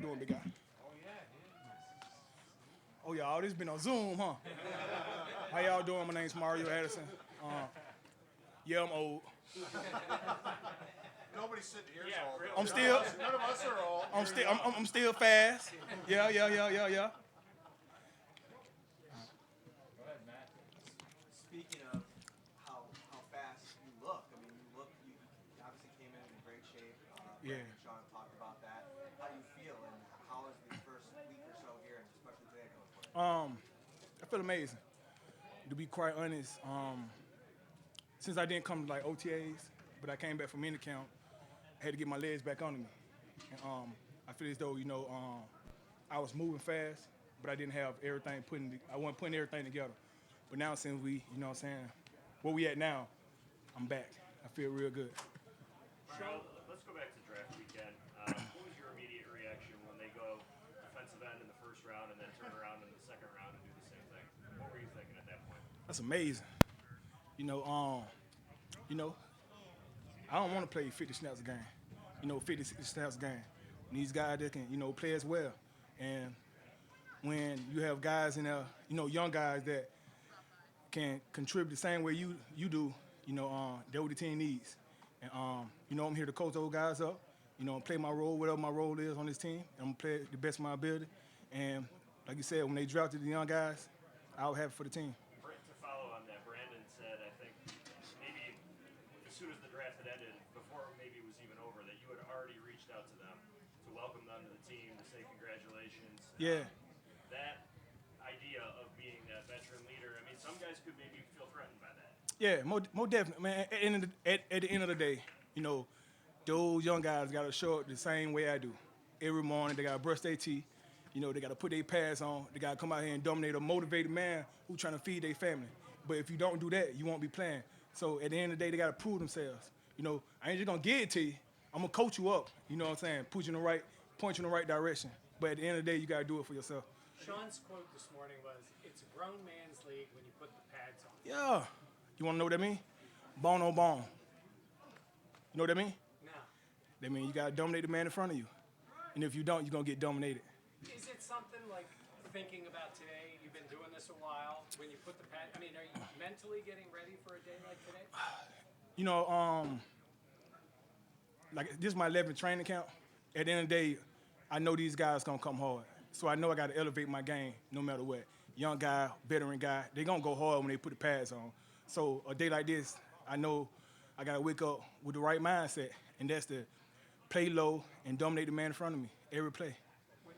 doing, big guy? Oh, y'all, this been on Zoom, huh? How y'all doing? My name's Mario Addison. Yeah, I'm old. Nobody's sitting here. Yeah, I'm still. None of us are old. I'm still fast. Yeah. Go ahead, Matt. Speaking of how fast you look, I mean, you obviously came in great shape. Yeah. Brandon and Sean talked about that. How do you feel, and how is the first week or so here, and especially today, going for you? I feel amazing. To be quite honest, since I didn't come to like OTAs, but I came back from camp, I had to get my legs back under me. And I feel as though I was moving fast, but I didn't have everything I wasn't putting everything together. But now since we, where we at now, I'm back. I feel real good. Sean, let's go back to draft weekend. What was your immediate reaction when they go defensive end in the first round and then turn around in the second round and do the same thing? What were you thinking at that point? That's amazing. I don't want to play 50 snaps a game. 50, 60 snaps a game. These guys that can, play as well. And when you have guys in there, young guys that can contribute the same way you do, they're what the team needs. And, I'm here to coach those guys up, play my role, whatever my role is on this team. I'm going to play the best of my ability. And like you said, when they drafted the young guys, I was happy for the team. To follow on that, Brandon said, I think, maybe as soon as the draft had ended, before maybe it was even over, that you had already reached out to them to welcome them to the team, to say congratulations. Yeah. That idea of being that veteran leader, I mean, some guys could maybe feel threatened by that. Yeah, more definitely, man. At the end of the day, those young guys got to show up the same way I do. Every morning, they got to brush their teeth. They got to put their pads on. They got to come out here and dominate a motivated man who's trying to feed their family. But if you don't do that, you won't be playing. So at the end of the day, they got to prove themselves. I ain't just going to give it to you. I'm going to coach you up, you know what I'm saying, point you in the right direction. But at the end of the day, you got to do it for yourself. Sean's quote this morning was, "It's a grown man's league when you put the pads on." Yeah. You want to know what that mean? Bone on bone. You know what that mean? No. That mean you got to dominate the man in front of you. And if you don't, you're going to get dominated. Is it something like thinking about today? You've been doing this a while. When you put the pad, I mean, are you mentally getting ready for a day like today? Like this is my 11th training camp. At the end of the day, I know these guys gonna come hard. So I know I got to elevate my game no matter what. Young guy, veteran guy, they gonna go hard when they put the pads on. So a day like this, I know I gotta wake up with the right mindset, and that's to play low and dominate the man in front of me every play. When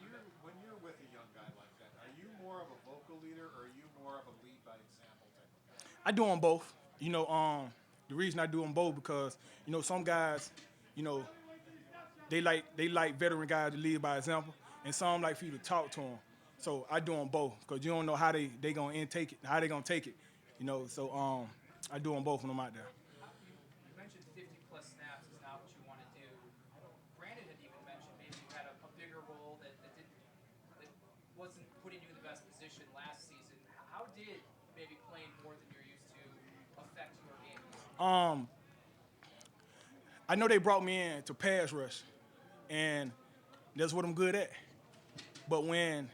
you're with a young guy like that, are you more of a vocal leader or are you more of a lead by example type of guy? I do them both. The reason I do them both because some guys, they like veteran guys to lead by example, and some like for you to talk to them. So I do them both because you don't know how they gonna intake it, how they gonna take it. So I do them both when I'm out there. You mentioned 50-plus snaps is not what you want to do. Brandon had even mentioned maybe you had a bigger role that wasn't putting you in the best position last season. How did maybe playing more than you're used to affect your game? I know they brought me in to pass rush, and that's what I'm good at. But when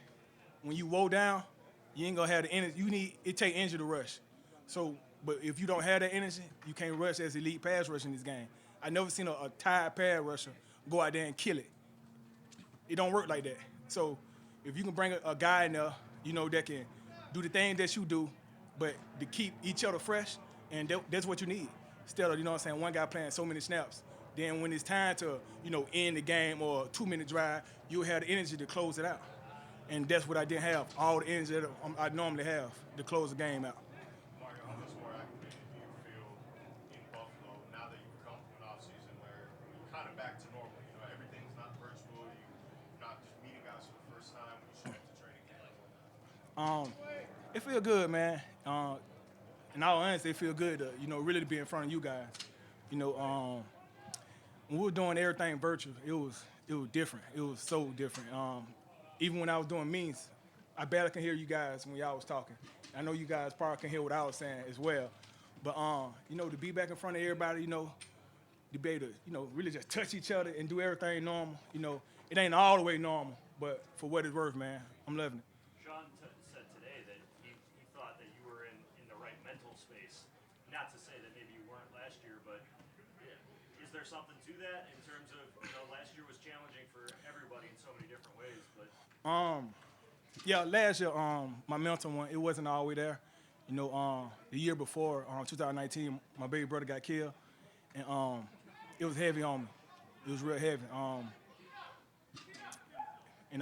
you roll down, you ain't gonna have the energy. It take energy to rush. So, but if you don't have that energy, you can't rush as elite pass rush in this game. I never seen a tired pass rusher go out there and kill it. It don't work like that. So, if you can bring a guy in there, that can do the thing that you do, but to keep each other fresh, and that's what you need. Instead of, one guy playing so many snaps. Then when it's time to, end the game or a 2-minute drive, you'll have the energy to close it out. And that's what I didn't have, all the energy that I normally have to close the game out. Mario, how much more activated do you feel in Buffalo now that you've come from an offseason where you're kind of back to normal? Everything's not virtual. You're not just meeting guys for the first time when you show up to training camp. It feel good, man. In all honesty, it feel good to, really to be in front of you guys. When we were doing everything virtual, it was different. It was so different. Even when I was doing meetings, I barely can hear you guys when y'all was talking. I know you guys probably can hear what I was saying as well. But to be back in front of everybody, to be able to, really just touch each other and do everything normal. It ain't all the way normal, But for what it's worth, man, I'm loving it. Sean said today that he thought that you were in the right mental space. Not to say that maybe you weren't last year, but is there something to that in terms of, last year was challenging for everybody in so many different ways, but Yeah, last year, my mental one, it wasn't all the way there. The year before, 2019, my baby brother got killed, and it was heavy on me. It was real heavy. It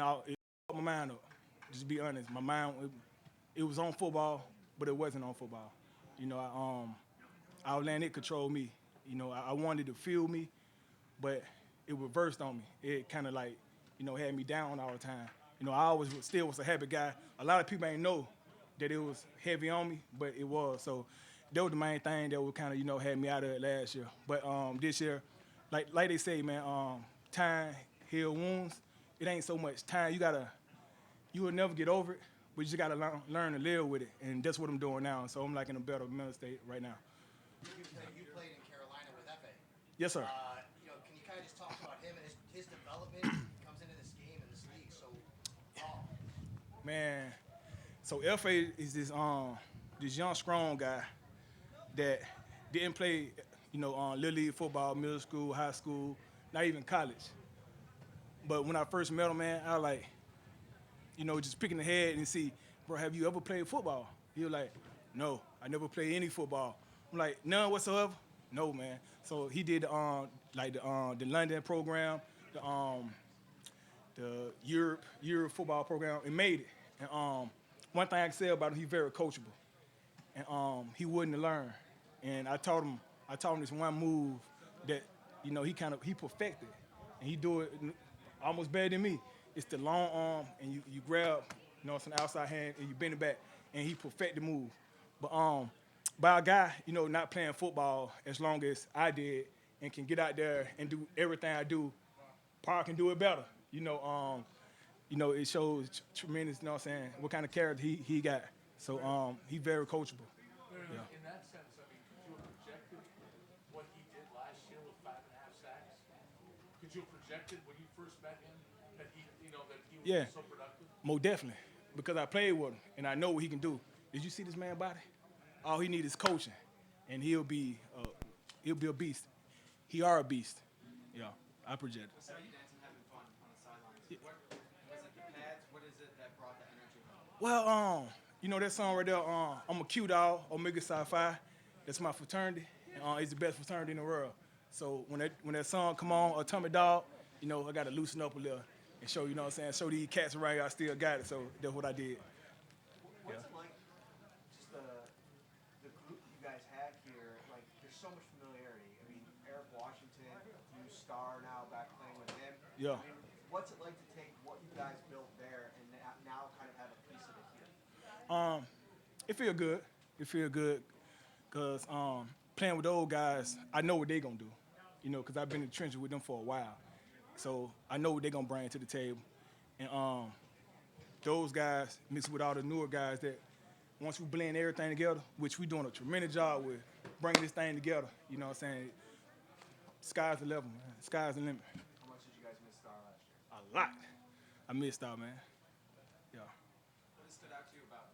fucked my mind up. Just to be honest, my mind, it was on football, but it wasn't on football. I let it control me. I wanted to feel me, but it reversed on me. It kind of like, had me down all the time. I always still was a happy guy. A lot of people ain't know that it was heavy on me, but it was. So that was the main thing that would kind of, had me out of it last year. But this year, like they say, man, time heal wounds. It ain't so much time. You will never get over it, but you just gotta learn to live with it, and that's what I'm doing now. So I'm like in a better mental state right now. You played in Carolina with Epe. Yes, sir. Can you kind of just talk about him and his development? He comes into this game and this league so raw. Man, so FA is this young strong guy that didn't play, little league football, middle school, high school, not even college. But when I first met him, man, I was like, just picking the head and see, bro, have you ever played football? He was like, no, I never played any football. I'm like, none whatsoever? No, man. So he did the London program, the Europe football program, and made it. And one thing I can say about him, he's very coachable, and he wouldn't learn. And I taught him this one move that he perfected, and he do it almost better than me. It's the long arm, and you grab, it's an outside hand, and you bend it back, and he perfect the move. But by a guy, not playing football as long as I did, and can get out there and do everything I do, Park can do it better. It shows tremendous, what kind of character he got. So he's very coachable. Yeah. In that sense, I mean, could you have projected what he did last year with 5.5 sacks? Could you have projected when you first met him that he would Yeah. be so productive? Most definitely, because I played with him and I know what he can do. Did you see this man's body? All he needs is coaching, and he'll be a beast. He are a beast. Yeah, I project. I saw you dancing, having fun on the sidelines. What was it? The pads? What is it that brought the energy? Well, that song right there, I'm a Q dog, Omega Psi Phi. That's my fraternity. And, it's the best fraternity in the world. So when that song come on, Atomic Dog, I got to loosen up a little and show, show these cats around here I still got it. So that's what I did. What's it like, just the group you guys have here? Like, there's so much familiarity. I mean, Eric Washington, you star now, back playing with him. Yeah. I mean, what's it like to take what you guys built there and now kind of have a piece of it here? It feel good. It feel good because playing with those guys, I know what they going to do, because I've been in the trenches with them for a while. So I know what they're going to bring to the table. And those guys mixed with all the newer guys that once we blend everything together, which we're doing a tremendous job with bringing this thing together, sky's the level, man. Sky's the limit. How much did you guys miss Star last year? A lot. I missed out, man. Yeah. What has stood out to you about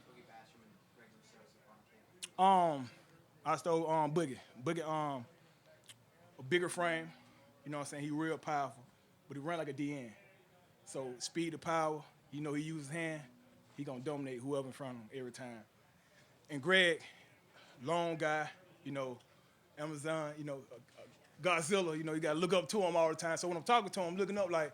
Boogie Basham and Greg Rousseau on camp? I stole Boogie. Boogie, a bigger frame, he real powerful, but he run like a DN. So speed to power, he uses his hand, he gonna dominate whoever in front of him every time. And Greg, long guy, Amazon, Godzilla, you gotta look up to him all the time. So when I'm talking to him, I'm looking up like,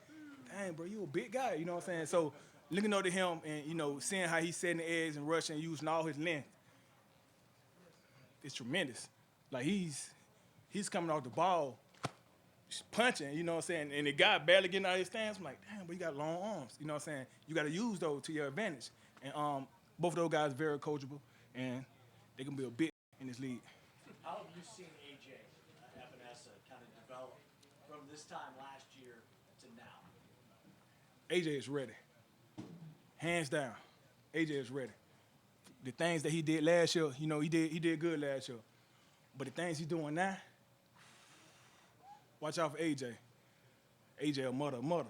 dang, bro, you a big guy, So looking up to him and, seeing how he's setting the edge and rushing, using all his length, it's tremendous. Like he's coming off the ball, punching, and the guy barely getting out of his stance. I'm like, damn, but he got long arms, You got to use those to your advantage. And both of those guys are very coachable, and they can be a bit in this league. How have you seen AJ Epenesa kind of develop from this time last year to now? AJ is ready. Hands down, AJ is ready. The things that he did last year, he did good last year. But the things he's doing now, watch out for AJ. AJ a mother.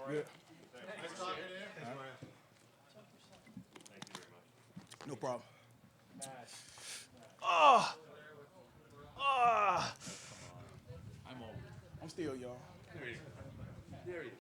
Good. Nice talking to you. Thank you very much. No problem. I'm over. I'm still, y'all. There you go. There you go.